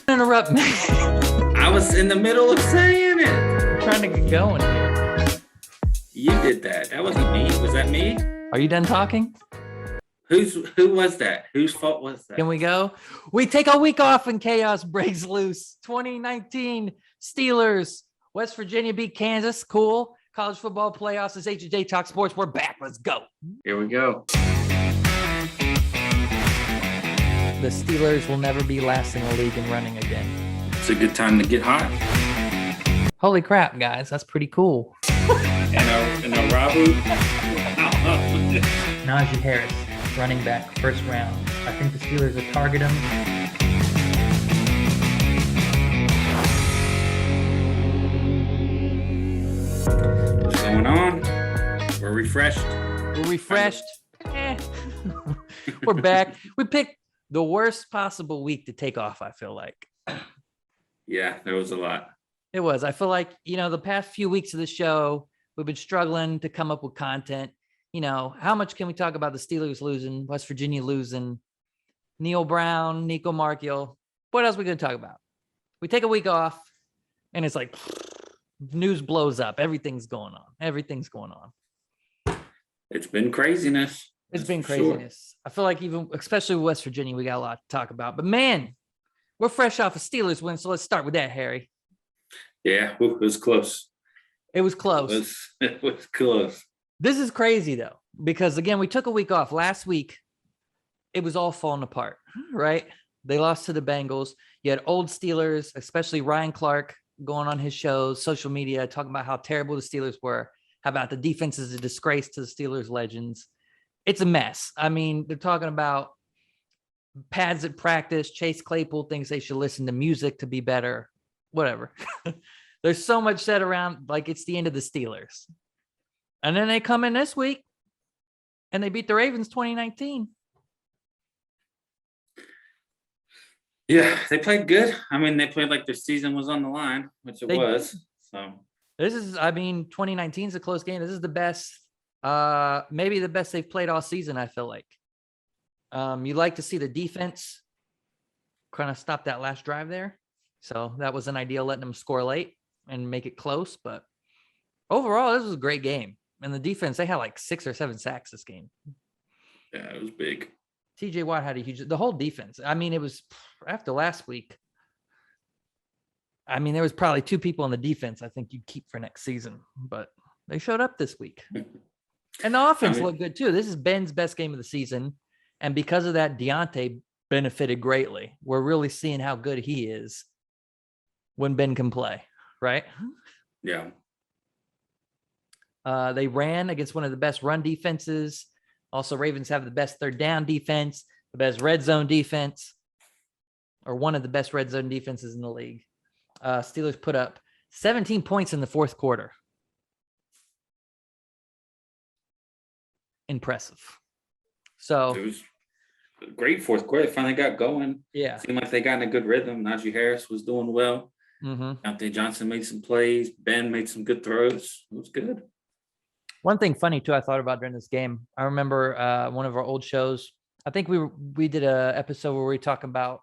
Interrupt me. I was in the middle of saying it. I'm trying to get going here. You did that. That wasn't me. Was that me? Are you done talking? Who was that? Whose fault was that? Can we go? We take a week off and chaos breaks loose. 2019 Steelers. West Virginia beat Kansas. Cool. College football playoffs. It's H&J Talk Sports. We're back. Let's go. Here we go. The Steelers will never be last in the league in running again. It's a good time to get hot. Holy crap, guys. That's pretty cool. And a Rabu. Najee Harris, running back, first round. I think the Steelers will target him. What's going on? We're refreshed. We're back. We picked the worst possible week to take off, I feel like. Yeah, there was a lot. It was. I feel like, the past few weeks of the show, we've been struggling to come up with content. How much can we talk about the Steelers losing, West Virginia losing, Neil Brown, Nico Markiel? What else are we going to talk about? We take a week off, and it's like news blows up. Everything's going on. It's been craziness. It's been craziness. Sure. I feel like especially with West Virginia, we got a lot to talk about. But, man, we're fresh off a Steelers win, so let's start with that, Harry. Yeah, it was close. It was close. It was close. This is crazy, though, because, again, we took a week off. Last week, it was all falling apart, right? They lost to the Bengals. You had old Steelers, especially Ryan Clark, going on his shows, social media, talking about how terrible the Steelers were, how about the defense is a disgrace to the Steelers legends. It's a mess. I mean, they're talking about pads at practice. Chase Claypool thinks they should listen to music to be better. Whatever. There's so much said around like it's the end of the Steelers. And then they come in this week and they beat the Ravens 2019. Yeah, they played good. I mean, they played like their season was on the line, which it was. So this is, 2019 is a close game. This is the best, maybe the best they've played all season, I feel like. You like to see the defense kind of stop that last drive there. So that was an ideal, letting them score late and make it close. But overall, this was a great game. And the defense, they had like 6 or 7 sacks this game. Yeah, it was big. TJ Watt had the whole defense. I mean, it was after last week. I mean, there was probably 2 people on the defense I think you'd keep for next season, but they showed up this week. And the offense looked good too. This is Ben's best game of the season. And because of that, Deontay benefited greatly. We're really seeing how good he is when Ben can play, right? Yeah. They ran against one of the best run defenses. Also, Ravens have the best third down defense, the best red zone defense, or one of the best red zone defenses in the league. Steelers put up 17 points in the fourth quarter. Impressive. So it was a great fourth quarter. They finally got going. Yeah. Seemed like they got in a good rhythm. Najee Harris was doing well. Deontay Johnson made some plays. Ben made some good throws. It was good. One thing funny, too, I thought about during this game. I remember one of our old shows. I think we did an episode where we talk about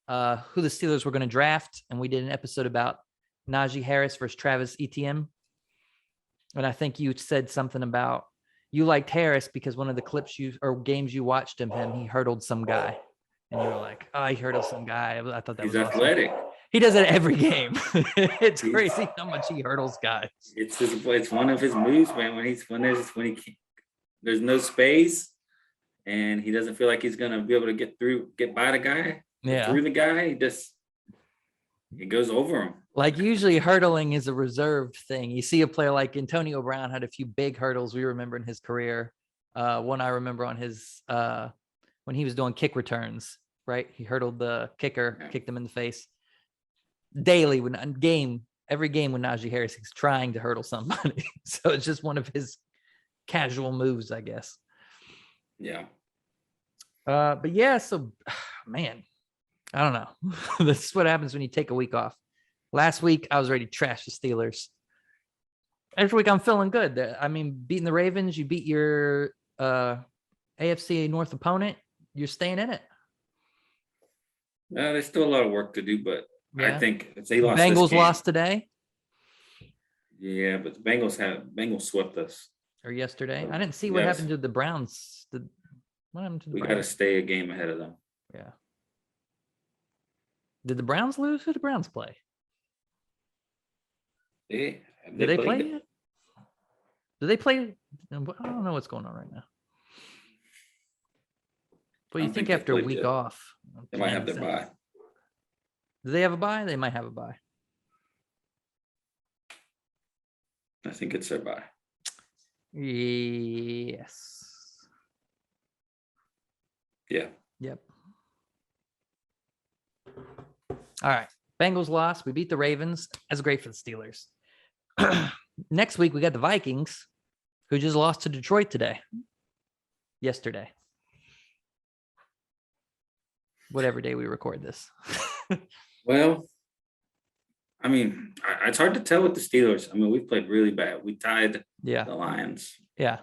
who the Steelers were going to draft, and we did an episode about Najee Harris versus Travis Etienne. And I think you said something about you liked Harris because one of the clips games you watched him, he hurdled some guy. And you were like, oh, he hurdled some guy. I thought that was awesome. Athletic. He does it every game. It's crazy how much he hurdles guys. It's one of his moves, man. When there's no space, and he doesn't feel like he's gonna be able to get by the guy, through the guy. He goes over him. Like usually, hurdling is a reserved thing. You see a player like Antonio Brown had a few big hurdles we remember in his career. One I remember on his when he was doing kick returns. Right, he hurdled the kicker, kicked him in the face. Daily, every game when Najee Harris is trying to hurdle somebody. So it's just one of his casual moves, I guess. Yeah. But yeah, so man, I don't know. This is what happens when you take a week off. Last week, I was ready to trash the Steelers. Every week, I'm feeling good. I mean, beating the Ravens, you beat your AFC North opponent. you're staying in it. There's still a lot of work to do, but Yeah. I think if they lost Bengals this game, lost today but the Bengals swept us. or yesterday. I didn't see We what gotta- happened to the Browns. What happened to the We got to Browns? stay a game ahead of them. Yeah. Did the Browns lose? Who did the Browns play? Did Did they play yet? Did they play? I don't know what's going on right now. But you think after a week off, they might have their bye. Do they have a bye? They might have a bye. I think it's their bye. Yes. Yeah. Yep. All right. Bengals lost. We beat the Ravens. That's great for the Steelers. Next week, we got the Vikings, who just lost to Detroit yesterday. Whatever day we record this. Well, I mean, it's hard to tell with the Steelers. I mean, we played really bad. We tied the Lions. Yeah.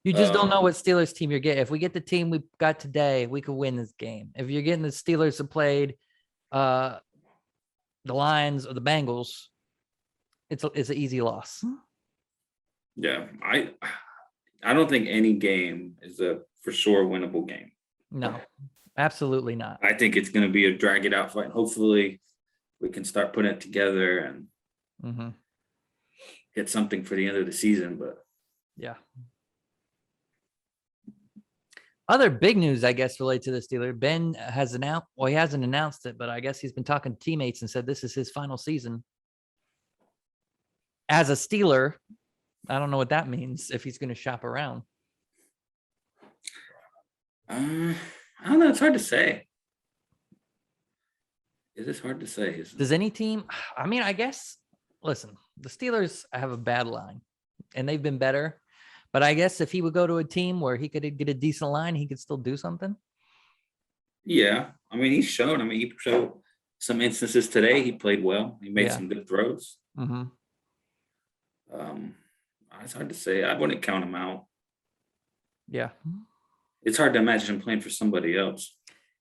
You just don't know what Steelers team you're getting. If we get the team we got today, we could win this game. If you're getting the Steelers that played the Lions or the Bengals, it's an easy loss. Yeah, I don't think any game is a for sure winnable game. No, absolutely not. I think it's going to be a drag it out fight. Hopefully, we can start putting it together and get something for the end of the season. But yeah. Other big news, I guess, related to the Steelers. Ben has announced, well, he hasn't announced it, but I guess he's been talking to teammates and said this is his final season as a Steeler. I don't know what that means if he's going to shop around. I don't know. It's hard to say. It is hard to say. Does any team? I mean, I guess. Listen, the Steelers have a bad line, and they've been better. But I guess if he would go to a team where he could get a decent line, he could still do something. Yeah, I mean, he's shown. I mean, he showed some instances today. He played well. He made some good throws. It's hard to say. I wouldn't count him out. Yeah. It's hard to imagine him playing for somebody else.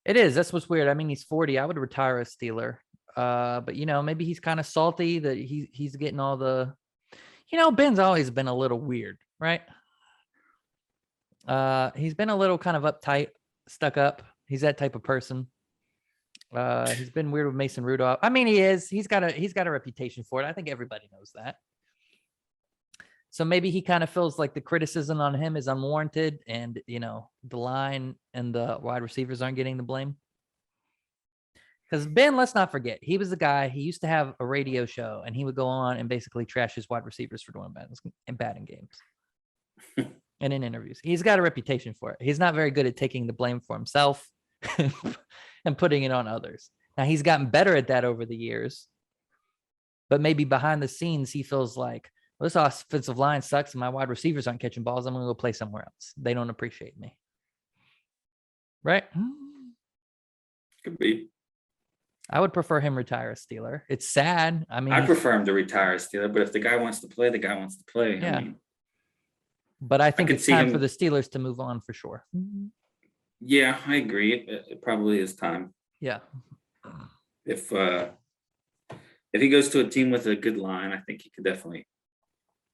It is. That's what's weird. I mean, he's 40. I would retire a Steeler. But, maybe he's kind of salty that he's getting all the, Ben's always been a little weird, right? He's been a little kind of uptight, stuck up. He's that type of person. He's been weird with Mason Rudolph. I mean, he is. He's got a reputation for it. I think everybody knows that. So maybe he kind of feels like the criticism on him is unwarranted, and the line and the wide receivers aren't getting the blame. Because Ben, let's not forget, he was the guy. He used to have a radio show, and he would go on and basically trash his wide receivers for doing bad in games. And in interviews, he's got a reputation for it. He's not very good at taking the blame for himself and putting it on others. Now, he's gotten better at that over the years, but maybe behind the scenes, he feels like, well, this offensive line sucks and my wide receivers aren't catching balls. I'm going to go play somewhere else. They don't appreciate me. Right? Could be. I would prefer him retire a Steeler. It's sad. I mean, I prefer him to retire a Steeler, but if the guy wants to play, the guy wants to play. Yeah. I mean, but I think it's time for the Steelers to move on for sure. Yeah, I agree. It probably is time. Yeah. If he goes to a team with a good line, I think he could definitely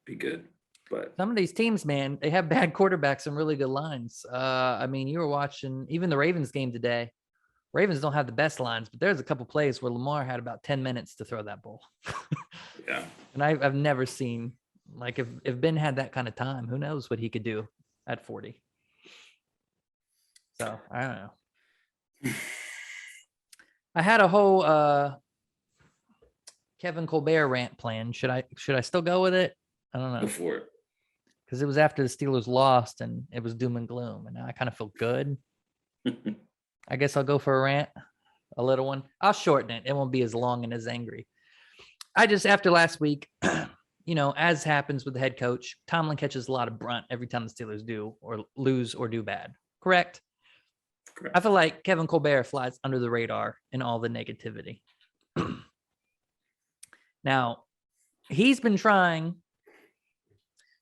be good. But some of these teams, man, they have bad quarterbacks and really good lines. I mean, you were watching even the Ravens game today. Ravens don't have the best lines, but there's a couple plays where Lamar had about 10 minutes to throw that ball. Yeah. And I've never seen, like, if Ben had that kind of time, who knows what he could do at 40. So I don't know. I had a whole Kevin Colbert rant planned. Should I still go with it? I don't know. Go for it. Because it was after the Steelers lost and it was doom and gloom, and now I kind of feel good. I guess I'll go for a rant, a little one. I'll shorten it. It won't be as long and as angry. After last week, as happens with the head coach, Tomlin catches a lot of brunt every time the Steelers do or lose or do bad. Correct? Correct. I feel like Kevin Colbert flies under the radar in all the negativity. Now, he's been trying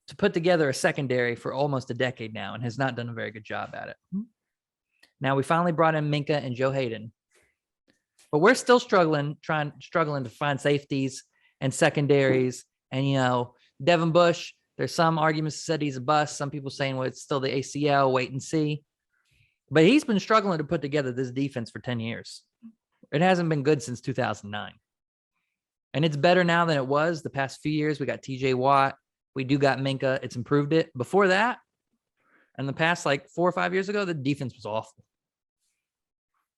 to put together a secondary for almost a decade now and has not done a very good job at it. Now we finally brought in Minka and Joe Hayden, but we're still struggling to find safeties and secondaries. And, Devin Bush, there's some arguments that said he's a bust. Some people saying, well, it's still the ACL, wait and see. But he's been struggling to put together this defense for 10 years. It hasn't been good since 2009. And it's better now than it was the past few years. We got TJ Watt. We do got Minka. It's improved it. Before that, in the past, 4 or 5 years ago, the defense was awful.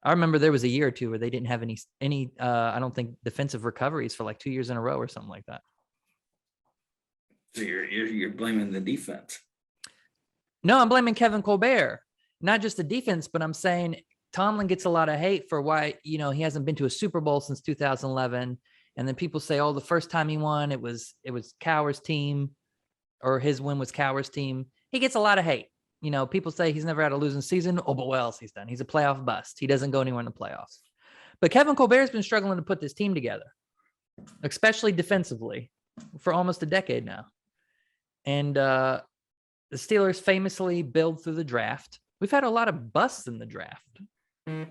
I remember there was a year or two where they didn't have any I don't think, defensive recoveries for 2 years in a row or something like that. So you're blaming the defense. No, I'm blaming Kevin Colbert. Not just the defense, but I'm saying Tomlin gets a lot of hate for why, he hasn't been to a Super Bowl since 2011. And then people say, the first time he won, it was Cowher's team, or his win was Cowher's team. He gets a lot of hate. People say he's never had a losing season. Oh, but what else he's done? He's a playoff bust. He doesn't go anywhere in the playoffs. But Kevin Colbert's been struggling to put this team together, especially defensively, for almost a decade now. And the Steelers famously build through the draft. We've had a lot of busts in the draft. And,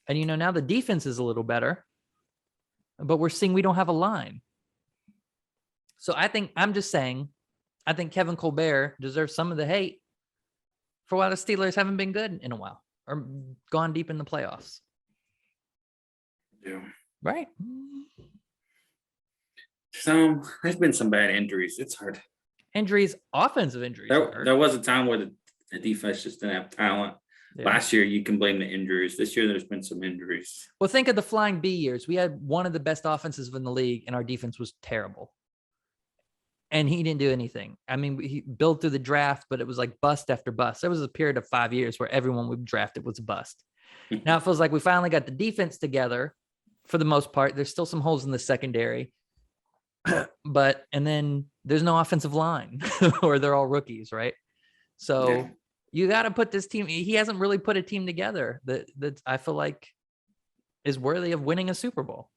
now the defense is a little better, but we're seeing we don't have a line. So I think Kevin Colbert deserves some of the hate for why the Steelers haven't been good in a while or gone deep in the playoffs. Yeah. Right. There's been some bad injuries. It's hard. Offensive injuries. There was a time where the defense just didn't have talent. Yeah. Last year, you can blame the injuries. This year, there's been some injuries. Well, think of the Flying B years. We had one of the best offenses in the league, and our defense was terrible. And he didn't do anything. I mean, he built through the draft, but it was bust after bust. There was a period of 5 years where everyone we drafted was a bust. Now it feels like we finally got the defense together for the most part. There's still some holes in the secondary. And then there's no offensive line or they're all rookies, right? So you got to put this team. He hasn't really put a team together that I feel like is worthy of winning a Super Bowl.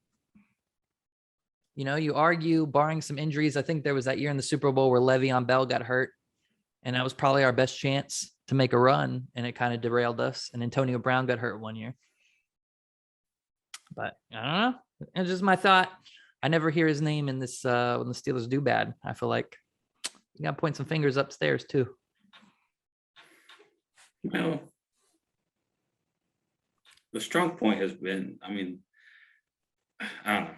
You argue, barring some injuries. I think there was that year in the Super Bowl where Le'Veon Bell got hurt, and that was probably our best chance to make a run, and it kind of derailed us. And Antonio Brown got hurt one year. But I don't know. It's just my thought. I never hear his name in this when the Steelers do bad. I feel like you got to point some fingers upstairs too. Well, the strong point has been, I don't know.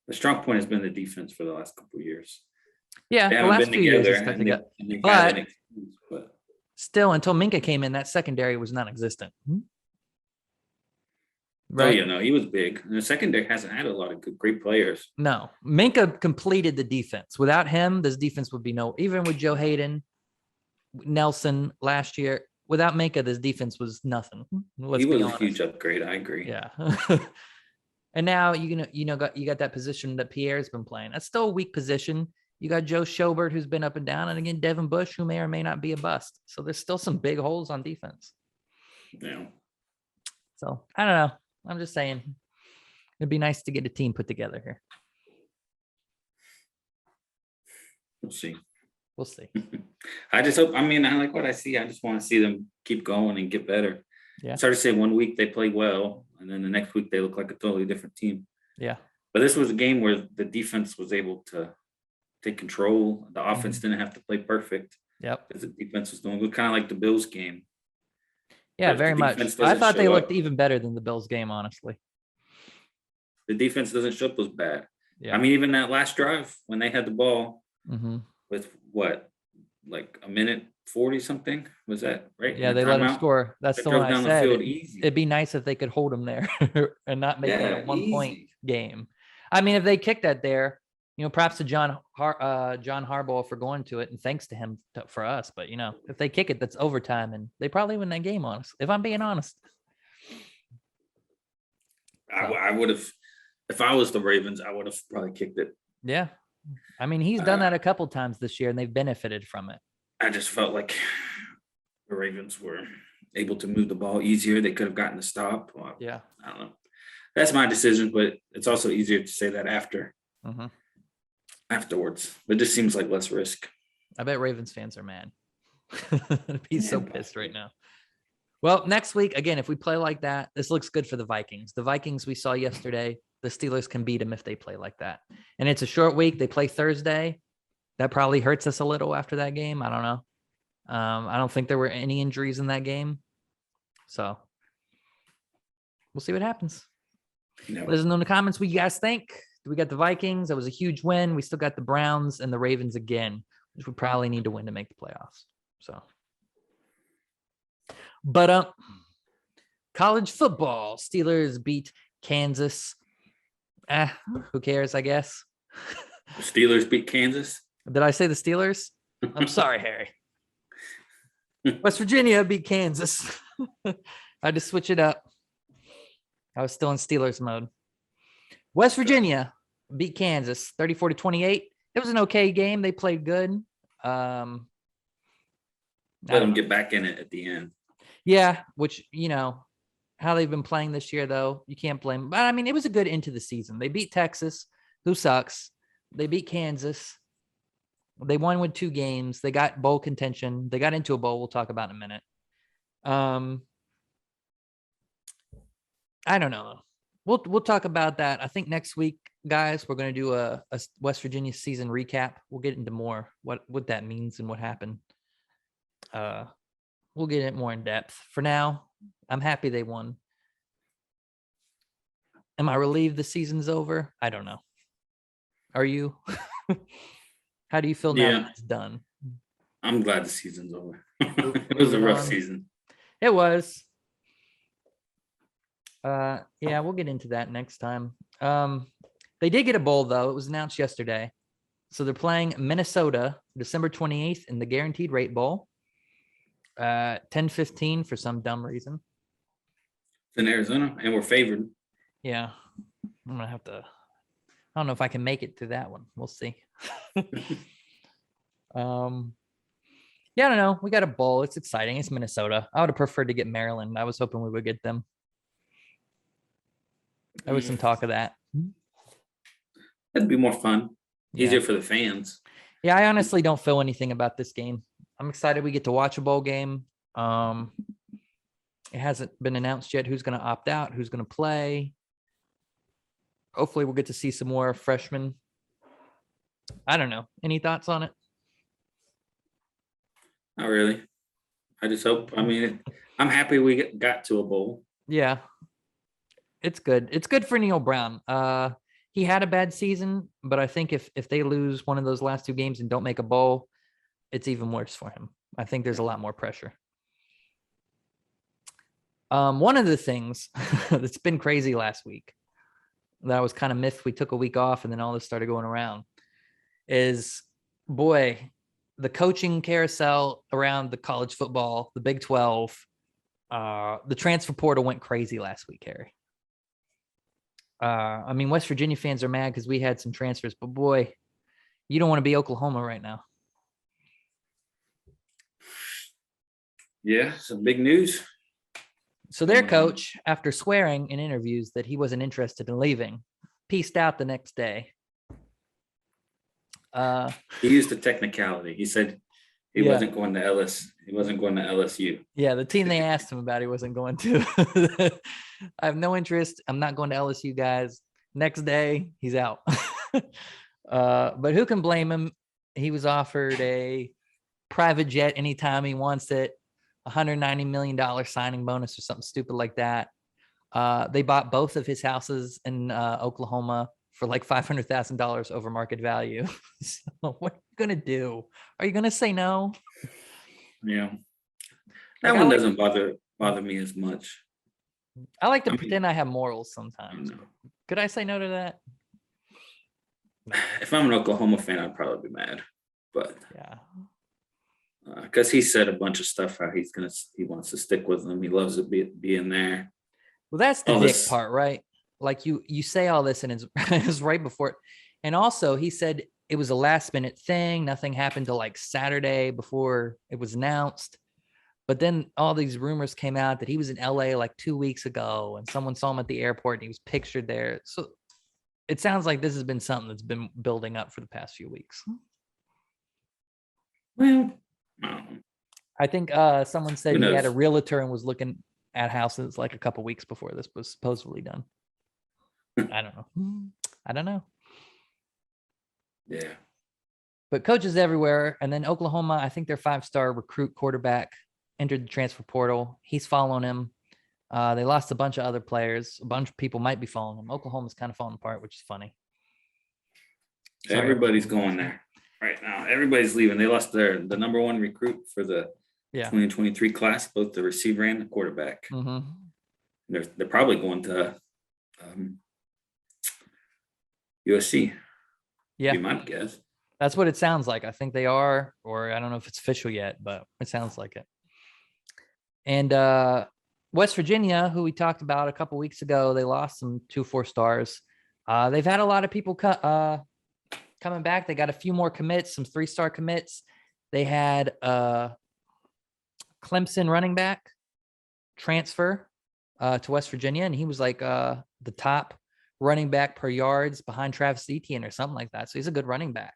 The strong point has been the defense for the last couple of years. Yeah, the last few years. But still, until Minka came in, that secondary was non-existent. Right? Oh, he was big. And the secondary hasn't had a lot of great players. No, Minka completed the defense. Without him, this defense would be even with Joe Hayden, Nelson last year. Without Minka, this defense was nothing. He was a huge upgrade. I agree. Yeah. And now you got that position that Pierre's been playing. That's still a weak position. You got Joe Schobert, who's been up and down, and again Devin Bush, who may or may not be a bust. So there's still some big holes on defense. Yeah. So I don't know. I'm just saying, it'd be nice to get a team put together here. We'll see. I just hope. I like what I see. I just want to see them keep going and get better. Yeah. Sorry to say, 1 week they play well, and then the next week they look like a totally different team. Yeah. But this was a game where the defense was able to take control. The offense didn't have to play perfect. Yep. Because the defense was doing. It was kind of like the Bills game. Yeah, very much. I thought they looked even better than the Bills game, honestly. The defense doesn't show up as bad. Yeah. Even that last drive when they had the ball with what, a minute 40 something, was that right? Yeah, they let him score. That's the one I said. It'd be nice if they could hold him there and not make it a 1 point game. If they kicked that there, props to John Harbaugh for going to it, and thanks to him for us. But if they kick it, that's overtime, and they probably win that game. Honestly, if I'm being honest, I would have. If I was the Ravens, I would have probably kicked it. Yeah, he's done that a couple times this year, and they've benefited from it. I just felt like the Ravens were able to move the ball easier. They could have gotten the stop. Well, yeah, I don't know. That's my decision, but it's also easier to say that afterwards. But it just seems like less risk. I bet Ravens fans are mad. He's so pissed right now. Well, next week, again, if we play like that, this looks good for the Vikings. The Vikings we saw yesterday, the Steelers can beat them if they play like that. And it's a short week. They play Thursday. That probably hurts us a little after that game. I don't know. I don't think there were any injuries in that game. So we'll see what happens. Let us know in the comments what you guys think. We got the Vikings. That was a huge win. We still got the Browns and the Ravens again, which we probably need to win to make the playoffs. So, but college football, Steelers beat Kansas. Who cares, I guess. The Steelers beat Kansas. Did I say the Steelers? I'm sorry, Harry. West Virginia beat Kansas. I had to switch it up. I was still in Steelers mode. West Virginia beat Kansas 34-28. It was an okay game. They played good. Let them get back in it at the end. Yeah, which, how they've been playing this year, though, you can't blame them. But, I mean, it was a good into the season. They beat Texas, who sucks. They beat Kansas. They won with 2 games. They got bowl contention. They got into a bowl we'll talk about in a minute. I don't know. We'll talk about that. I think next week, guys, we're going to do a West Virginia season recap. We'll get into more what that means and what happened. We'll get it more in depth. For now, I'm happy they won. Am I relieved the season's over? I don't know. Are you? How do you feel now that it's done? I'm glad the season's over. It was a rough season. It was. Yeah, we'll get into that next time. They did get a bowl, though. It was announced yesterday. So they're playing Minnesota December 28th in the Guaranteed Rate Bowl. 10:15 for some dumb reason. It's in Arizona, and we're favored. Yeah. I'm going to have to. I don't know if I can make it to that one. We'll see. Yeah, I don't know. We got a bowl. It's exciting. It's Minnesota. I would have preferred to get Maryland. I was hoping we would get them. There was some talk of that. That'd be more fun. Easier for the fans. Yeah, I honestly don't feel anything about this game. I'm excited we get to watch a bowl game. It hasn't been announced yet who's going to opt out, who's going to play. Hopefully we'll get to see some more freshmen. I don't know. Any thoughts on it? Not really. I just hope. I mean, I'm happy we got to a bowl. Yeah. It's good. It's good for Neil Brown. He had a bad season, but I think if they lose one of those last 2 games and don't make a bowl, it's even worse for him. I think there's a lot more pressure. One of the things that's been crazy last week that I was kind of miffed we took a week off and then all this started going around is, boy, the coaching carousel around the college football, the Big 12, the transfer portal went crazy last week, Harry. I mean, West Virginia fans are mad because we had some transfers, but boy, you don't want to be Oklahoma right now. Yeah, some big news. So their coach, after swearing in interviews that he wasn't interested in leaving, peaced out the next day. He used a technicality. He said he wasn't going to LS. He wasn't going to LSU. Yeah, the team they asked him about, he wasn't going to. I have no interest. I'm not going to LSU, guys. Next day, he's out. But who can blame him? He was offered a private jet anytime he wants it, $190 million signing bonus or something stupid like that. They bought both of his houses in Oklahoma for like $500,000 over market value. So what are you going to do? Are you going to say no? Yeah. That one doesn't bother me as much. I like to pretend I have morals sometimes. Could I say no to that? If I'm an Oklahoma fan, I'd probably be mad. But yeah. Because he said a bunch of stuff how he wants to stick with them. He loves it being there. Well, that's the dick part, right? Like you say all this and it's right before it. And also he said it was a last minute thing. Nothing happened till like Saturday before it was announced. But then all these rumors came out that he was in LA like 2 weeks ago and someone saw him at the airport and he was pictured there. So it sounds like this has been something that's been building up for the past few weeks. Well, I think someone said he had a realtor and was looking at houses like a couple weeks before this was supposedly done. I don't know. Yeah. But coaches everywhere. And then Oklahoma, I think their 5-star recruit quarterback entered the transfer portal. He's following him. They lost a bunch of other players. A bunch of people might be following him. Oklahoma's kind of falling apart, which is funny. Sorry, everybody's going there right now. Everybody's leaving. They lost the number 1 recruit for the 2023 class, both the receiver and the quarterback. Mm-hmm. They're probably going to USC. Yeah, be my guess. That's what it sounds like. I think they are, or I don't know if it's official yet, but it sounds like it. And West Virginia, who we talked about a couple weeks ago, they lost some 2 4-stars. They've had a lot of people coming back. They got a few more commits, some 3-star commits. They had Clemson running back transfer to West Virginia, and he was like the top running back per yards behind Travis Etienne or something like that. So he's a good running back.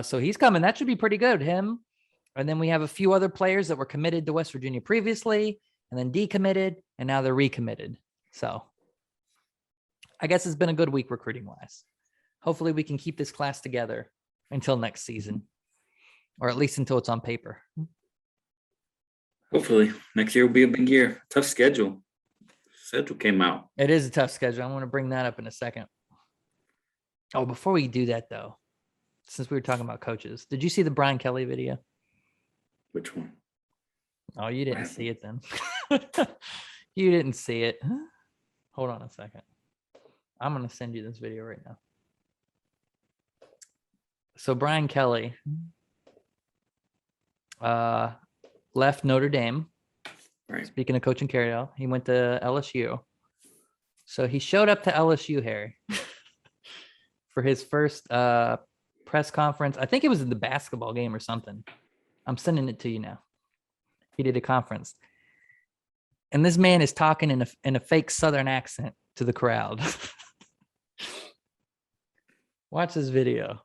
So he's coming. That should be pretty good. Him. And then we have a few other players that were committed to West Virginia previously and then decommitted, and now they're recommitted. So I guess it's been a good week recruiting wise. Hopefully we can keep this class together until next season, or at least until it's on paper. Hopefully next year will be a big year. Tough schedule. Schedule came out. It is a tough schedule. I want to bring that up in a second. Oh, before we do that though, since we were talking about coaches, did you see the Brian Kelly video? Which one? Oh, you didn't see it then. You didn't see it. Hold on a second. I'm going to send you this video right now. So Brian Kelly left Notre Dame. Right. Speaking of coaching Carousel, he went to LSU. So he showed up to LSU, Harry, for his first press conference. I think it was in the basketball game or something. I'm sending it to you now. He did a conference. And this man is talking in a fake Southern accent to the crowd. Watch this video.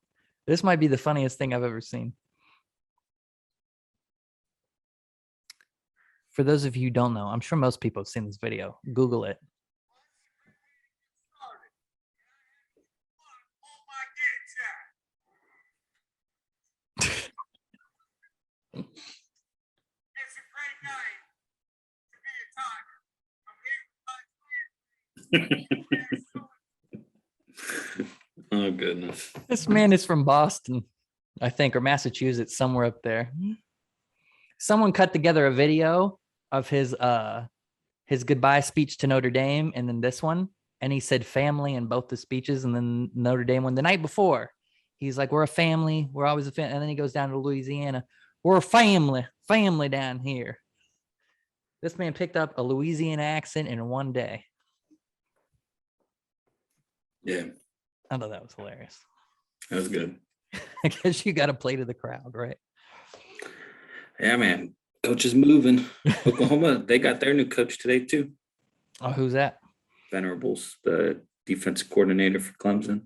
This might be the funniest thing I've ever seen. For those of you who don't know, I'm sure most people have seen this video. Google it. Oh goodness. This man is from Boston, I think, or Massachusetts, somewhere up there. Someone cut together a video of his goodbye speech to Notre Dame and then this one, and he said family in both the speeches, and then Notre Dame one the night before. He's like, we're a family, we're always a family, and then he goes down to Louisiana. We're a family down here. This man picked up a Louisiana accent in one day. Yeah. I thought that was hilarious. That was good. I guess you got to play to the crowd, right? Yeah, man. Coach is moving. Oklahoma, they got their new coach today, too. Oh, who's that? Venerables, the defensive coordinator for Clemson.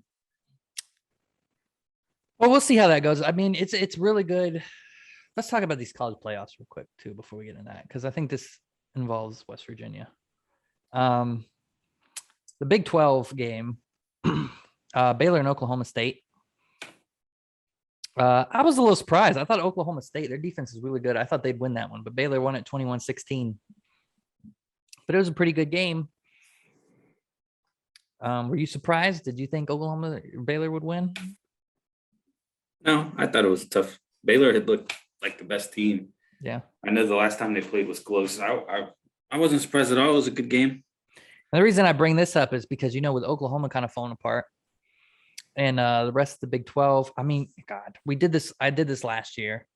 Well, we'll see how that goes. I mean, it's really good. Let's talk about these college playoffs real quick, too, before we get into that, because I think this involves West Virginia. The Big 12 game, Baylor and Oklahoma State. I was a little surprised. I thought Oklahoma State, their defense is really good. I thought they'd win that one, but Baylor won at 21-16. But it was a pretty good game. Were you surprised? Did you think Baylor would win? No, I thought it was tough. Baylor had looked like the best team. Yeah. I know the last time they played was close. I wasn't surprised at all. It was a good game. And the reason I bring this up is because, with Oklahoma kind of falling apart and the rest of the Big 12, I mean, God, I did this last year.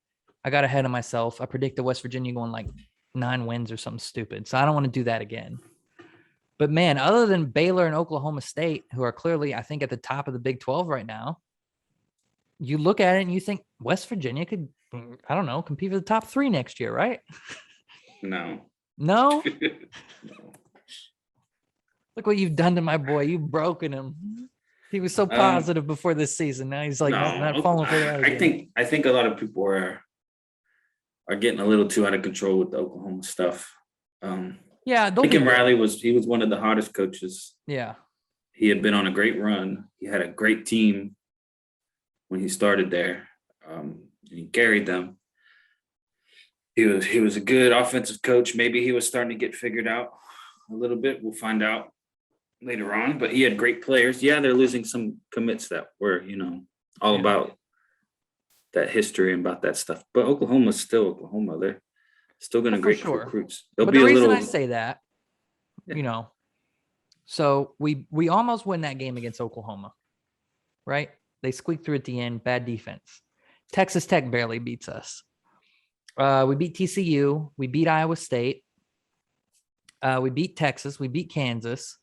I got ahead of myself. I predicted West Virginia going like 9 wins or something stupid. So I don't want to do that again. But man, other than Baylor and Oklahoma State, who are clearly, I think, at the top of the Big 12 right now, you look at it and you think West Virginia could, I don't know, compete for the top 3 next year, right? No. No? No. Look what you've done to my boy. You've broken him. He was so positive before this season. Now he's like not falling for that again. I think a lot of people are are getting a little too out of control with the Oklahoma stuff. Yeah, Lincoln Riley was one of the hottest coaches. Yeah. He had been on a great run. He had a great team when he started there. He carried them. He was a good offensive coach. Maybe he was starting to get figured out a little bit. We'll find out later on. But he had great players. Yeah, they're losing some commits that were, all about that history and about that stuff. But Oklahoma's still Oklahoma. They're still going to great recruits. But the reason I say that, so we almost win that game against Oklahoma, right? They squeaked through at the end. Bad defense. Texas Tech barely beats us. We beat TCU. We beat Iowa State. We beat Texas. We beat Kansas.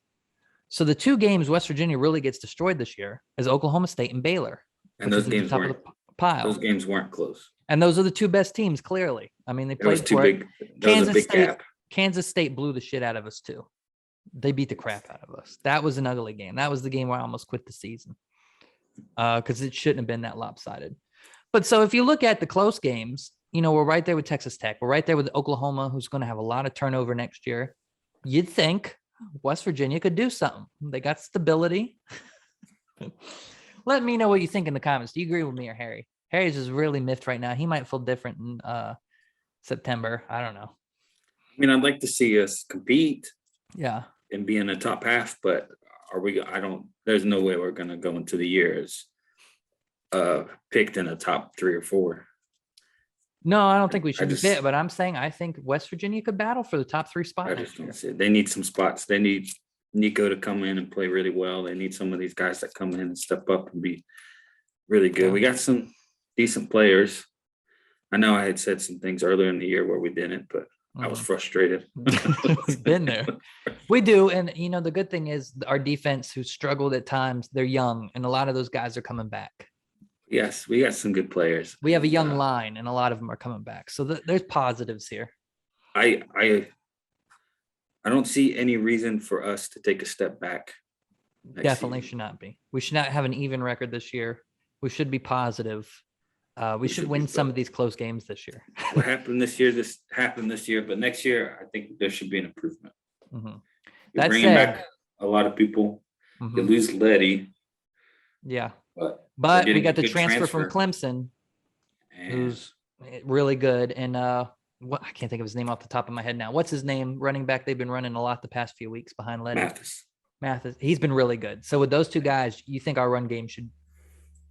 So the two games West Virginia really gets destroyed this year is Oklahoma State and Baylor. And those games weren't pile. Those games weren't close. And those are the two best teams, clearly. I mean, they played too big. Kansas was a big State, gap. Kansas State blew the shit out of us too. They beat the crap out of us. That was an ugly game. That was the game where I almost quit the season because it shouldn't have been that lopsided. But so if you look at the close games, we're right there with Texas Tech. We're right there with Oklahoma, who's going to have a lot of turnover next year. You'd think West Virginia could do something. They got stability. Let me know what you think in the comments. Do you agree with me or Harry? Harry's just really miffed right now. He might feel different in September. I don't know. I mean, I'd like to see us compete. Yeah. And be in the top half, but there's no way we're going to go into the years picked in the top 3 or 4. No, I don't think we should be fit, but I'm saying I think West Virginia could battle for the top 3 spot. I just don't see it. They need some spots. They need Nico to come in and play really well. They need some of these guys that come in and step up and be really good. We got some decent players. I know I had said some things earlier in the year where we didn't, but I was frustrated. Been there. We do. And, the good thing is our defense, who struggled at times, they're young, and a lot of those guys are coming back. Yes, we got some good players. We have a young line, and a lot of them are coming back. So there's positives here. I don't see any reason for us to take a step back. Definitely should not be. We should not have an even record this year. We should be positive. We should win some of these close games this year. What happened this year? This happened this year, but next year, I think there should be an improvement. Mm-hmm. You're bringing back a lot of people. Mm-hmm. You lose Letty. Yeah. But we got the transfer from Clemson, who's really good. And I can't think of his name off the top of my head now. What's his name? Running back they've been running a lot the past few weeks behind Letty. Mathis. He's been really good. So with those two guys, you think our run game should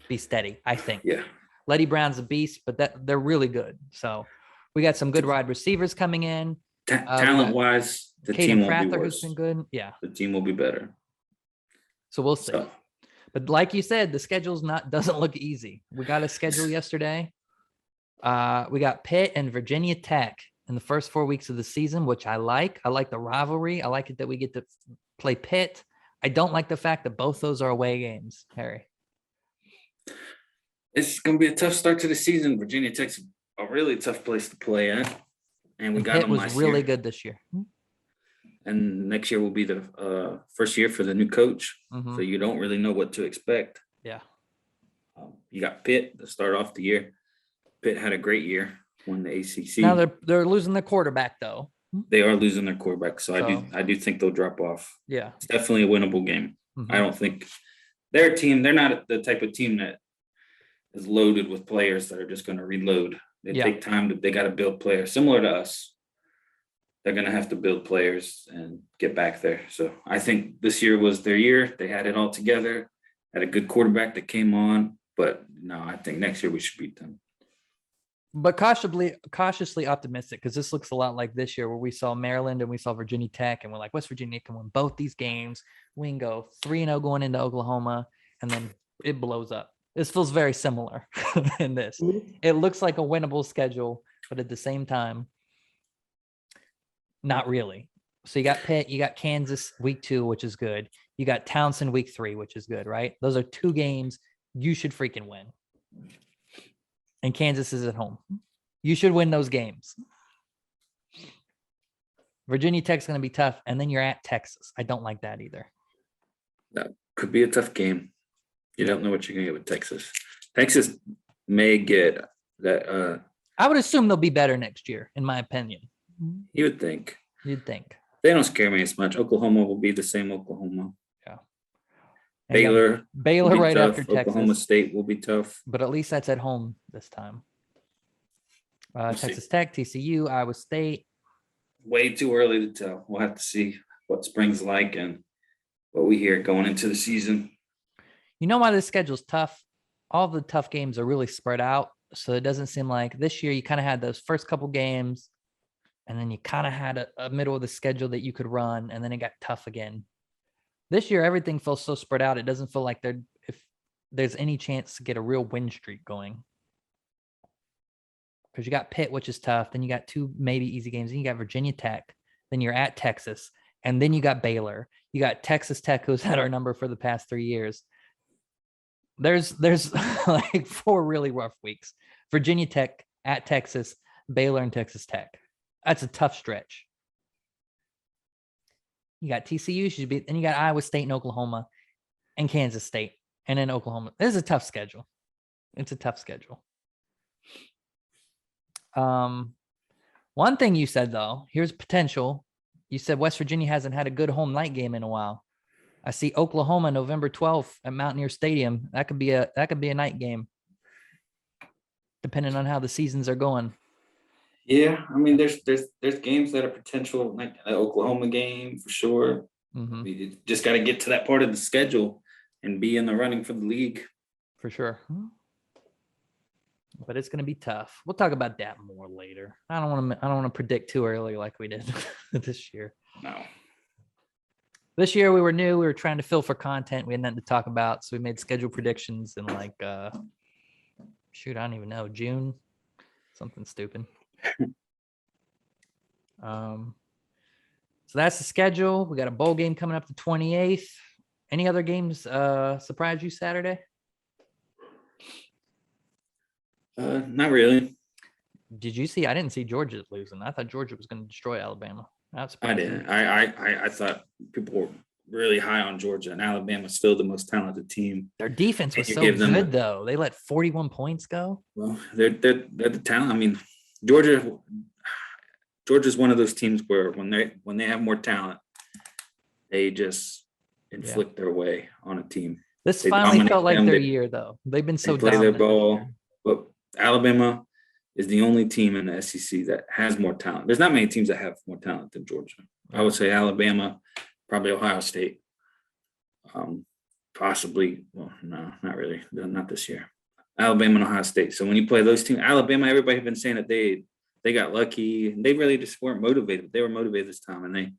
be steady, I think. Yeah. Letty Brown's a beast, but they're really good. So we got some good wide receivers coming in. Talent-wise, the team won't be worse. Who's been good. Yeah. The team will be better. So we'll see. But like you said, the schedule's doesn't look easy. We got a schedule yesterday. We got Pitt and Virginia Tech in the first 4 weeks of the season, which I like. I like the rivalry. I like it that we get to play Pitt. I don't like the fact that both those are away games, Harry. It's going to be a tough start to the season. Virginia Tech's a really tough place to play at. And we got them last year. Pitt was really good this year. And next year will be the first year for the new coach. Mm-hmm. So you don't really know what to expect. Yeah. You got Pitt to start off the year. Pitt had a great year, won the ACC. Now they're losing their quarterback, though. They are losing their quarterback. So I do think they'll drop off. Yeah. It's definitely a winnable game. Mm-hmm. I don't think their team, they're not the type of team that is loaded with players that are just going to reload. They take time. They got to build players similar to us. They're going to have to build players and get back there. So I think this year was their year. They had it all together, had a good quarterback that came on. But no, I think next year we should beat them. But cautiously optimistic, because this looks a lot like this year where we saw Maryland and we saw Virginia Tech, and we're like, West Virginia can win both these games. We can go 3-0 going into Oklahoma, and then it blows up. This feels very similar in this. It looks like a winnable schedule, but at the same time, not really. So you got Pitt, you got Kansas week 2, which is good. You got Townsend week 3, which is good, right? Those are 2 games you should freaking win. And Kansas is at home. You should win those games. Virginia Tech's going to be tough, and then you're at Texas. I don't like that either. That could be a tough game. You don't know what you're going to get with Texas. Texas may get that. I would assume they'll be better next year, in my opinion. You would think. You'd think. They don't scare me as much. Oklahoma will be the same Oklahoma. Yeah. Baylor right tough. after Texas. Oklahoma State will be tough. But at least that's at home this time. We'll Texas see. Tech, TCU, Iowa State. Way too early to tell. We'll have to see what spring's like and what we hear going into the season. You know why this schedule's tough? All the tough games are really spread out. So it doesn't seem like this year you kind of had those first couple games and then you kind of had a middle of the schedule that you could run and then it got tough again. This year, everything feels so spread out. It doesn't feel like if there's any chance to get a real win streak going. Because you got Pitt, which is tough. Then you got 2 maybe easy games. Then you got Virginia Tech. Then you're at Texas. And then you got Baylor. You got Texas Tech, who's had our number for the past 3 years. There's like 4 really rough weeks. Virginia Tech, at Texas, Baylor, and Texas Tech. That's a tough stretch. You got TCU, then you got Iowa State and Oklahoma and Kansas State and then Oklahoma. This is a tough schedule. It's a tough schedule. One thing you said, though, here's potential. You said West Virginia hasn't had a good home night game in a while. I see Oklahoma November 12th at Mountaineer Stadium. That could be a night game, depending on how the seasons are going. Yeah, I mean, there's games that are potential, like the Oklahoma game for sure. Mm-hmm. You just got to get to that part of the schedule and be in the running for the league. For sure. But it's going to be tough. We'll talk about that more later. I don't want to predict too early like we did this year. No. This year we were new. We were trying to fill for content. We had nothing to talk about, so we made schedule predictions in like I don't even know, June, something stupid. So that's the schedule. We got a bowl game coming up the 28th. Any other games surprise you Saturday? Not really. Did you see? I didn't see Georgia losing. I thought Georgia was going to destroy Alabama. I didn't. I thought people were really high on Georgia, and Alabama's still the most talented team. Their defense was so good, though. They let 41 points go. Well, they're the talent. I mean, Georgia's one of those teams where when they have more talent, they just inflict their way on a team. This finally felt like their year, though. They've been so dominant. They play their ball, but Alabama is the only team in the SEC that has more talent. There's not many teams that have more talent than Georgia. I would say Alabama, probably Ohio State, possibly. Well, no, not really. Not this year. Alabama and Ohio State. So when you play those teams, Alabama, everybody had been saying that they got lucky. And they really just weren't motivated. They were motivated this time, and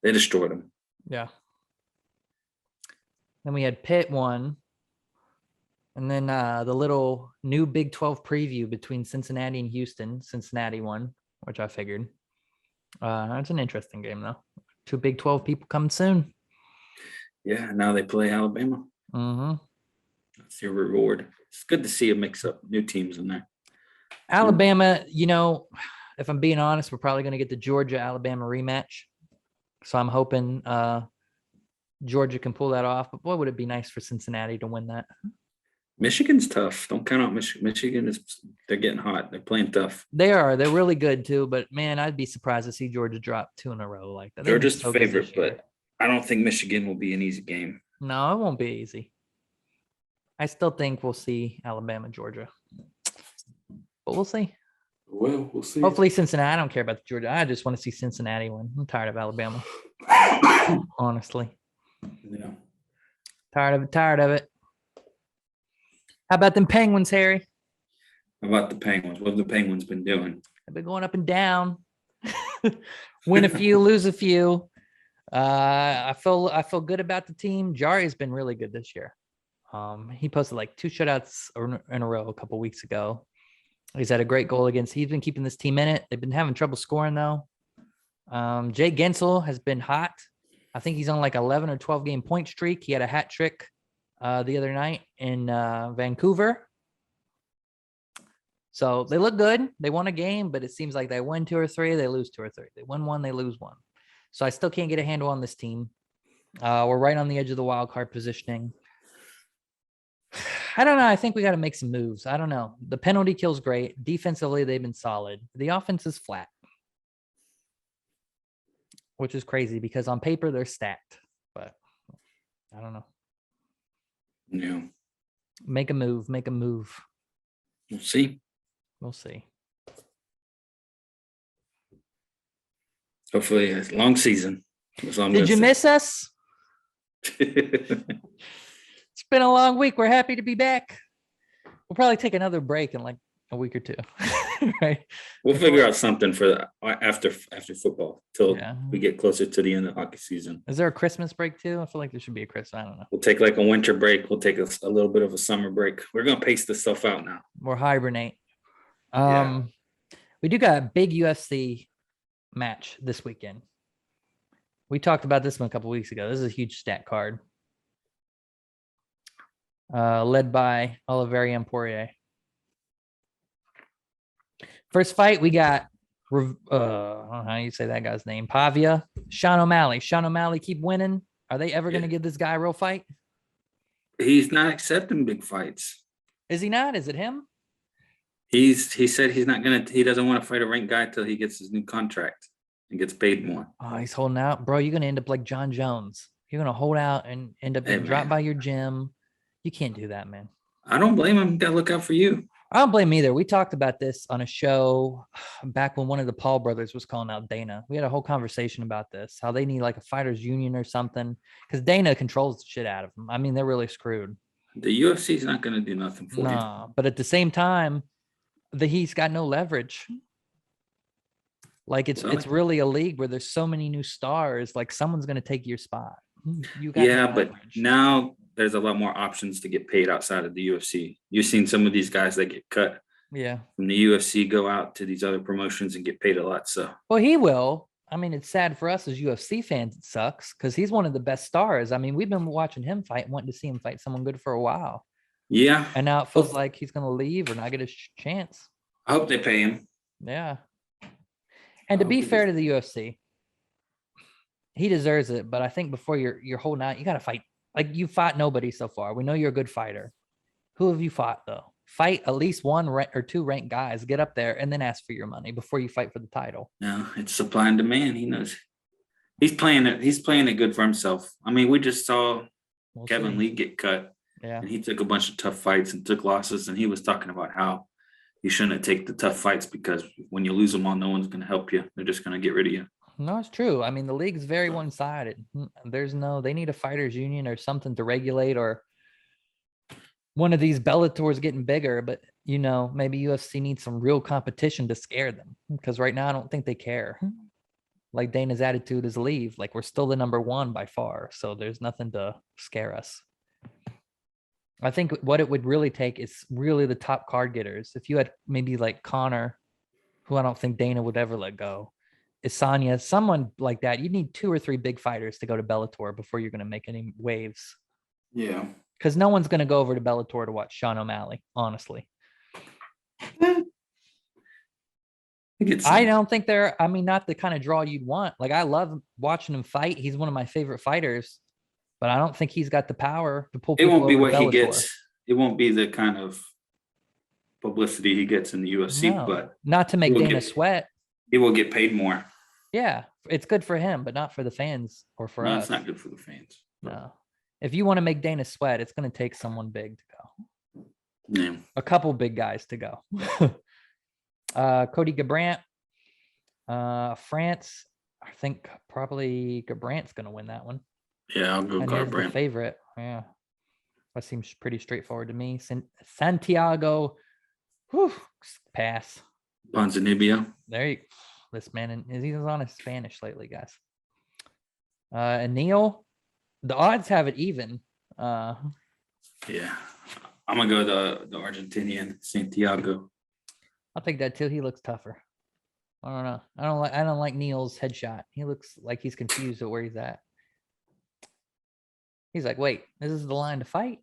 they destroyed them. Yeah. Then we had Pitt won. And then the little new Big 12 preview between Cincinnati and Houston. Cincinnati won, which I figured. It's an interesting game, though. 2 Big 12 people coming soon. Yeah, now they play Alabama. Mm-hmm. That's your reward. It's good to see a mix up new teams in there. Alabama, if I'm being honest, we're probably going to get the Georgia-Alabama rematch. So I'm hoping Georgia can pull that off. But boy, would it be nice for Cincinnati to win that. Michigan's tough. Don't count out Michigan. Michigan they're getting hot. They're playing tough. They are. They're really good too. But man, I'd be surprised to see Georgia drop 2 in a row like that. They're just a favorite, but I don't think Michigan will be an easy game. No, it won't be easy. I still think we'll see Alabama, Georgia, but we'll see. Well, we'll see. Hopefully Cincinnati. I don't care about Georgia. I just want to see Cincinnati win. I'm tired of Alabama. Honestly. Yeah. Tired of it. How about them Penguins, Harry? How about the Penguins? What have the Penguins been doing? They've been going up and down. Win a few, lose a few. I feel good about the team. Jari's been really good this year. He posted like 2 shutouts in a row a couple weeks ago. He's had a great goal against. He's been keeping this team in it. They've been having trouble scoring though. Jay Guentzel has been hot. I think he's on like 11 or 12 game point streak. He had a hat trick the other night in Vancouver. So they look good. They won a game, but it seems like they win 2 or 3, they lose 2 or 3. They win 1, they lose 1. So I still can't get a handle on this team. We're right on the edge of the wild card positioning. I don't know. I think we got to make some moves. I don't know. The penalty kill's great. Defensively, they've been solid. The offense is flat, which is crazy because on paper they're stacked, but I don't know. Yeah. Make a move. Make a move. We'll see. We'll see. Hopefully, it's a long season. Did you miss us? It's been a long week. We're happy to be back. We'll probably take another break in like a week or two. Right? We'll figure out something for after football till we get closer to the end of hockey season. Is there a Christmas break too? I feel like there should be a Christmas. I don't know. We'll take like a winter break. We'll take a little bit of a summer break. We're gonna pace this stuff out now. We'll hibernate. We do got a big UFC match this weekend. We talked about this one a couple weeks ago. This is a huge stat card. Led by Oliveira and Poirier. First fight, we got I don't know how you say that guy's name. Pavia, Sean O'Malley. Sean O'Malley keep winning. Are they ever going to give this guy a real fight? He's not accepting big fights. Is he not? Is it him? He said he doesn't want to fight a ranked guy till he gets his new contract and gets paid more. Oh, he's holding out. Bro, you're going to end up like John Jones. You're going to hold out and end up getting dropped by your gym. You can't do that, man. I don't blame him. Got to look out for you. I don't blame either. We talked about this on a show back when one of the Paul brothers was calling out Dana. We had a whole conversation about this, how they need like a fighters union or something, because Dana controls the shit out of them. I mean, they're really screwed. The UFC is not going to do nothing for you. But at the same time, he's got no leverage. Like it's really a league where there's so many new stars. Like someone's going to take your spot. You got no but now there's a lot more options to get paid outside of the UFC. You've seen some of these guys that get cut from the UFC go out to these other promotions and get paid a lot. So, well, he will. I mean, it's sad for us as UFC fans. It sucks because he's one of the best stars. I mean, we've been watching him fight and wanting to see him fight someone good for a while. Yeah. And now it feels like he's going to leave or not get a chance. I hope they pay him. Yeah. And to be fair to the UFC, he deserves it. But I think before you're holding out, you got to fight. Like you fought nobody so far. We know you're a good fighter. Who have you fought though? Fight at least one or two ranked guys. Get up there and then ask for your money before you fight for the title. No, it's supply and demand. He knows. He's playing it. He's playing it good for himself. I mean, we just saw Kevin Lee get cut. Yeah. And he took a bunch of tough fights and took losses. And he was talking about how you shouldn't take the tough fights because when you lose them all, no one's going to help you. They're just going to get rid of you. No, it's true. I mean, the league's very one-sided. They need a fighters union or something to regulate, or one of these Bellators getting bigger, but maybe UFC needs some real competition to scare them because right now I don't think they care. Like Dana's attitude is leave. Like we're still the number one by far. So there's nothing to scare us. I think what it would really take is really the top card getters. If you had maybe like Connor, who I don't think Dana would ever let go, Isanya, someone like that, you need 2 or 3 big fighters to go to Bellator before you're going to make any waves. Yeah. Because no one's going to go over to Bellator to watch Sean O'Malley, honestly. I don't think not the kind of draw you'd want. Like, I love watching him fight. He's one of my favorite fighters, but I don't think he's got the power to pull people over. It won't be what Bellator. he gets. It won't be the kind of publicity he gets in the UFC, but not to make Dana sweat. He will get paid more. Yeah, it's good for him, but not for the fans or for us. No, it's not good for the fans. No. If you want to make Dana sweat, it's going to take someone big to go. Yeah. A couple big guys to go. Cody Garbrandt, France. I think probably Garbrandt's going to win that one. Yeah, I'll go Garbrandt. Favorite. Yeah. That seems pretty straightforward to me. Santiago, pass. Ponzinibbio. There you go. This man, he's on his Spanish lately, guys. And Neil, the odds have it even. Yeah, I'm gonna go the Argentinian Santiago. I'll take that too. He looks tougher. I don't know. I don't like Neil's headshot. He looks like he's confused at where he's at. He's like, wait, this is the line to fight.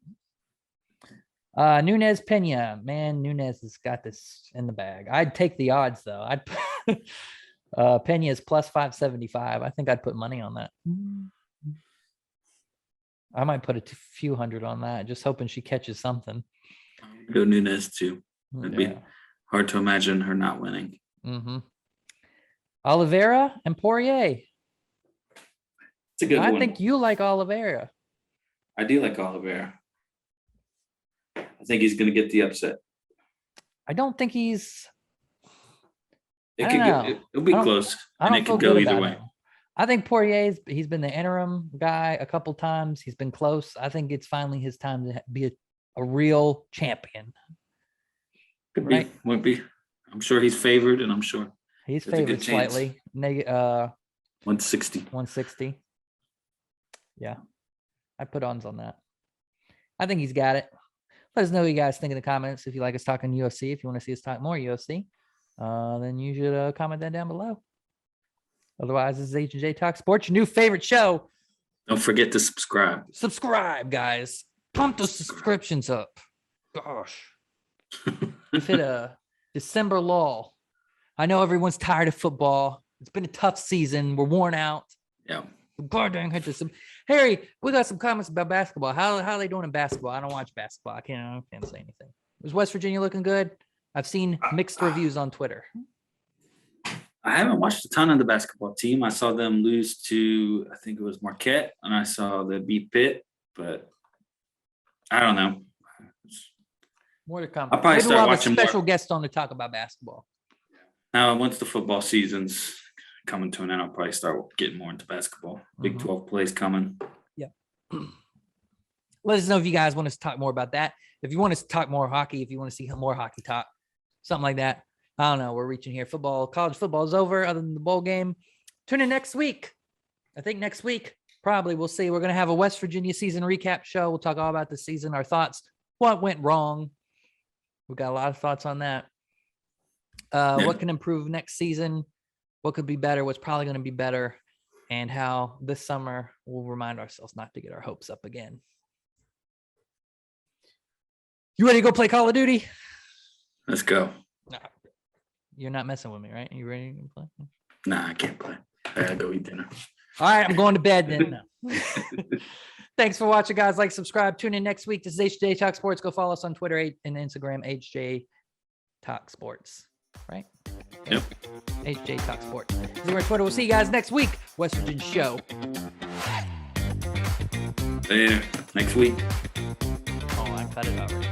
Nunez Pena, man, Nunez has got this in the bag. I'd take the odds though. I'd Pena is plus 575. I think I'd put money on that. I might put a few hundred on that, just hoping she catches something. Go Nunes too. It'd be hard to imagine her not winning. Mm-hmm. Oliveira and Poirier. It's a good one. I think you like Oliveira. I do like Oliveira. I think he's going to get the upset. I don't think he's. It'll be close, and it could go either way. I think he's been the interim guy a couple times. He's been close. I think it's finally his time to be a real champion. Could be, won't be. I'm sure he's favored, and I'm sure he's favored slightly. 160. 160. Yeah, I put ons on that. I think he's got it. Let us know what you guys think in the comments. If you like us talking UFC, if you want to see us talk more UFC, then you should comment that down below. Otherwise, this is H&J Talk Sports, your new favorite show. Don't forget to subscribe. Subscribe, guys. Pump the subscriptions up. Gosh. We've hit a December lull. I know everyone's tired of football. It's been a tough season. We're worn out. Yeah. God dang hit this. Harry, we got some comments about basketball. How are they doing in basketball? I don't watch basketball. I can't say anything. Is West Virginia looking good? I've seen mixed reviews on Twitter. I haven't watched a ton of the basketball team. I saw them lose to, I think it was Marquette, and I saw them beat Pitt, but I don't know. More to come. I'll probably Maybe start we'll have watching a special more. guest on to talk about basketball. Now, once the football season's coming to an end, I'll probably start getting more into basketball. Big 12 plays coming. Yeah. Let us know if you guys want us to talk more about that. If you want us to talk more hockey, if you want to see more hockey talk, something like that. I don't know. We're reaching here. College football is over other than the bowl game. Tune in next week. I think next week, probably we'll see. We're going to have a West Virginia season recap show. We'll talk all about the season, our thoughts, what went wrong. We've got a lot of thoughts on that. What can improve next season? What could be better? What's probably going to be better? And how this summer we'll remind ourselves not to get our hopes up again. You ready to go play Call of Duty? Let's go. No, you're not messing with me, right? You ready to play? Nah, I can't play. I gotta go eat dinner. All right, I'm going to bed then. No. Thanks for watching, guys. Like, subscribe. Tune in next week. This is H&J Talk Sports. Go follow us on Twitter and Instagram, H&J Talk Sports. Right? Yep. H&J Talk Sports. We're on Twitter. We'll see you guys next week. West Virginia Show. Later. Next week. Oh, I cut it already.